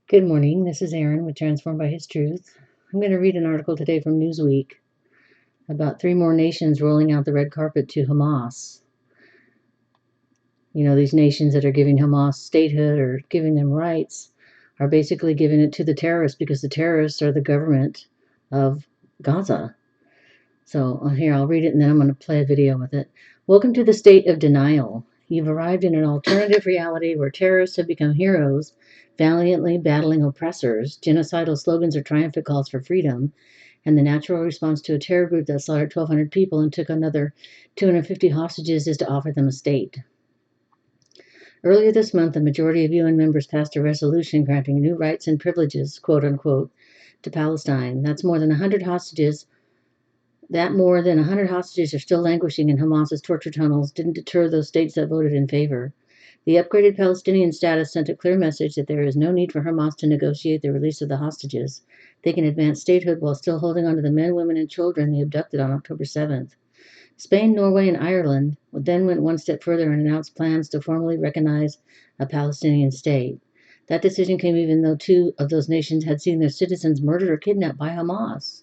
Good morning. This is Erin with Transformed by His Truth. I'm going to read an article today from Newsweek about 3 more nations rolling out the red carpet to Hamas. You know, these nations that are giving Hamas statehood or giving them rights are basically giving it to the terrorists because the terrorists are the government of Gaza. So here, I'll read it and then I'm going to play a video with it. Welcome to the state of denial. You've arrived in an alternative reality where terrorists have become heroes, valiantly battling oppressors. Genocidal slogans are triumphant calls for freedom, and the natural response to a terror group that slaughtered 1,200 people and took another 250 hostages is to offer them a state. Earlier this month, a majority of UN members passed a resolution granting new rights and privileges, quote unquote, to Palestine. That's more than 100 hostages. More than 100 hostages are still languishing in Hamas's torture tunnels didn't deter those states that voted in favor. The upgraded Palestinian status sent a clear message that there is no need for Hamas to negotiate the release of the hostages. They can advance statehood while still holding on to the men, women, and children they abducted on October 7th. Spain, Norway, and Ireland then went one step further and announced plans to formally recognize a Palestinian state. That decision came even though 2 of those nations had seen their citizens murdered or kidnapped by Hamas.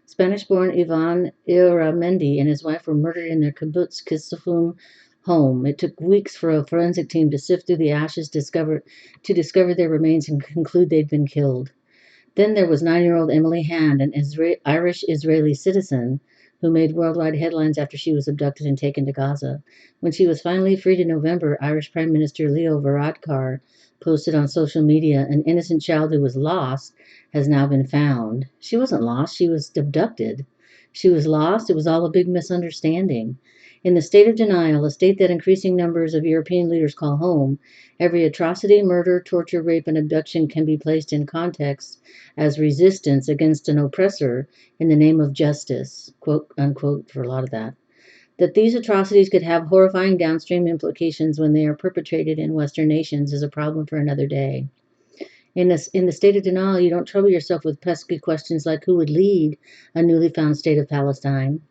Spanish-born Ivan Iramendi and his wife were murdered in their kibbutz Kisufim home. It took weeks for a forensic team to sift through the ashes to discover their remains and conclude they'd been killed. Then there was 9-year-old Emily Hand, an Irish-Israeli citizen who made worldwide headlines after she was abducted and taken to Gaza. When she was finally freed in November, Irish Prime Minister Leo Varadkar posted on social media, "An innocent child who was lost has now been found." She wasn't lost, she was abducted. She was lost, it was all a big misunderstanding. In the state of denial, a state that increasing numbers of European leaders call home, every atrocity, murder, torture, rape, and abduction can be placed in context as resistance against an oppressor in the name of justice, quote unquote, for a lot of that. That these atrocities could have horrifying downstream implications when they are perpetrated in Western nations is a problem for another day. In the state of denial, you don't trouble yourself with pesky questions like who would lead a newly found state of Palestine.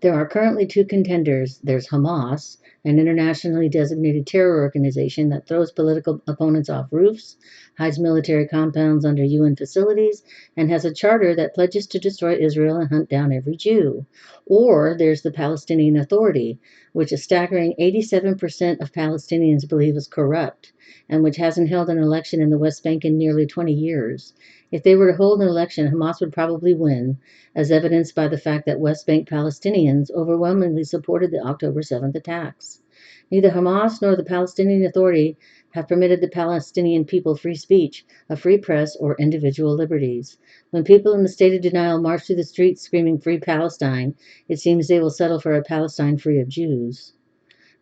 There are currently 2 contenders. There's Hamas, an internationally designated terror organization that throws political opponents off roofs, hides military compounds under UN facilities, and has a charter that pledges to destroy Israel and hunt down every Jew. Or there's the Palestinian Authority, which a staggering 87% of Palestinians believe is corrupt, and which hasn't held an election in the West Bank in nearly 20 years. If they were to hold an election, Hamas would probably win, as evidenced by the fact that West Bank Palestinians overwhelmingly supported the October 7th attacks. Neither Hamas nor the Palestinian Authority have permitted the Palestinian people free speech, a free press, or individual liberties. When people in the state of denial march through the streets screaming "Free Palestine," it seems they will settle for a Palestine free of Jews.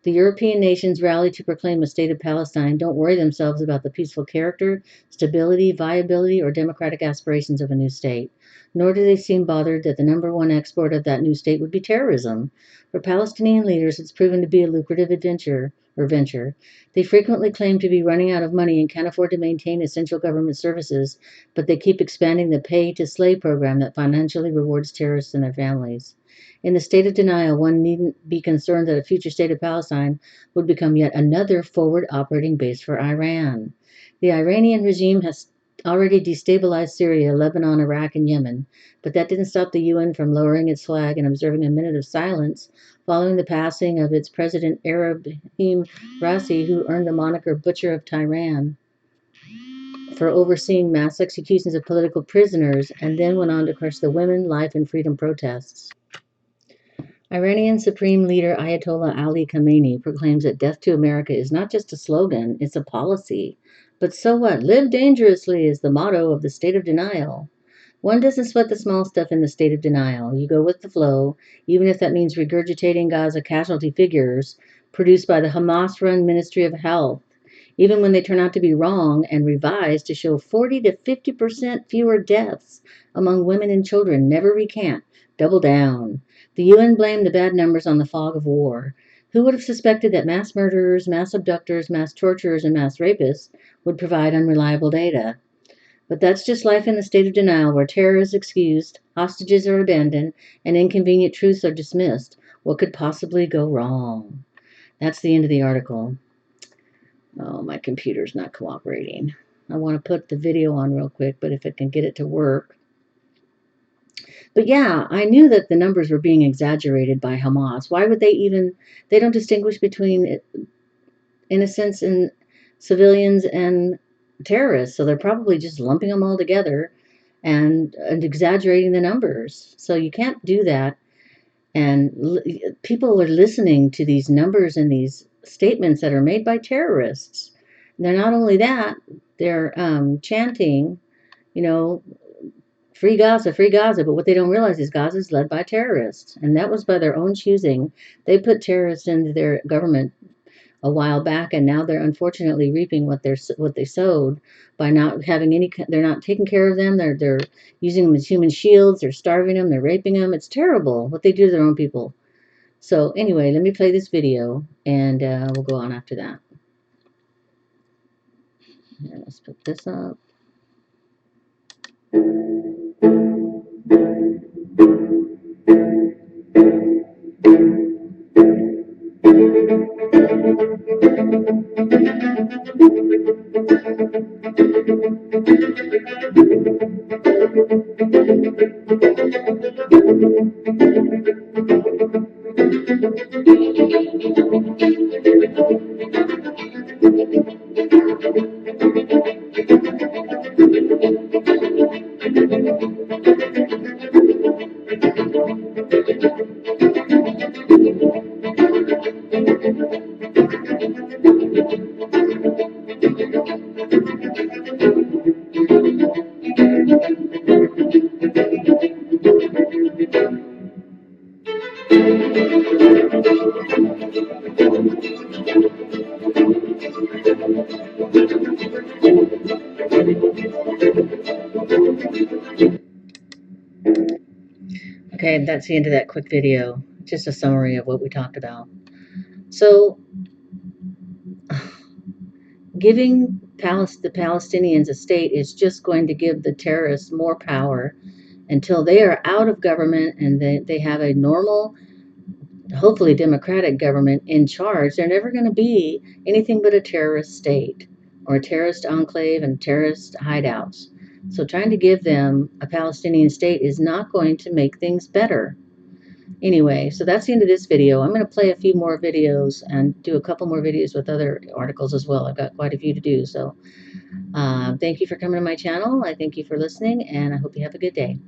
The European nations rally to proclaim a state of Palestine don't worry themselves about the peaceful character, stability, viability, or democratic aspirations of a new state. Nor do they seem bothered that the number 1 export of that new state would be terrorism. For Palestinian leaders, it's proven to be a lucrative venture. They frequently claim to be running out of money and can't afford to maintain essential government services, but they keep expanding the pay-to-slay program that financially rewards terrorists and their families. In the state of denial, one needn't be concerned that a future state of Palestine would become yet another forward operating base for Iran. The Iranian regime has already destabilized Syria, Lebanon, Iraq, and Yemen, but that didn't stop the UN from lowering its flag and observing a minute of silence following the passing of its president Ebrahim Raisi, who earned the moniker Butcher of Tehran for overseeing mass executions of political prisoners, and then went on to crush the women, life, and freedom protests. Iranian Supreme Leader Ayatollah Ali Khamenei proclaims that death to America is not just a slogan, it's a policy. But so what? Live dangerously is the motto of the state of denial. One doesn't sweat the small stuff in the state of denial. You go with the flow, even if that means regurgitating Gaza casualty figures produced by the Hamas-run Ministry of Health, even when they turn out to be wrong and revised to show 40 to 50% fewer deaths among women and children. Never recant. Double down. The UN blamed the bad numbers on the fog of war. Who would have suspected that mass murderers, mass abductors, mass torturers, and mass rapists would provide unreliable data? But that's just life in the state of denial, where terror is excused, hostages are abandoned, and inconvenient truths are dismissed. What could possibly go wrong? That's the end of the article. Oh, my computer's not cooperating. I want to put the video on real quick, but if it can get it to work. But yeah, I knew that the numbers were being exaggerated by Hamas. Why would they even, they don't distinguish between innocents and civilians and terrorists. So they're probably just lumping them all together and exaggerating the numbers. So you can't do that. And people are listening to these numbers and these statements that are made by terrorists. They're not only that, they're chanting, you know, free Gaza, free Gaza. But what they don't realize is Gaza is led by terrorists. And that was by their own choosing. They put terrorists into their government a while back, and now they're unfortunately reaping what they sowed by not having any. They're not taking care of them. They're using them as human shields. They're starving them. They're raping them. It's terrible what they do to their own people. So anyway, let me play this video, and we'll go on after that. Yeah, let's put this up. Okay, that's the end of that quick video. Just a summary of what we talked about. So, giving the Palestinians a state is just going to give the terrorists more power until they are out of government and they have a normal, hopefully democratic government in charge. They're never going to be anything but a terrorist state or a terrorist enclave and terrorist hideouts. So trying to give them a Palestinian state is not going to make things better. Anyway, so that's the end of this video. I'm going to play a few more videos and do a couple more videos with other articles as well. I've got quite a few to do. So thank you for coming to my channel. I thank you for listening, and I hope you have a good day.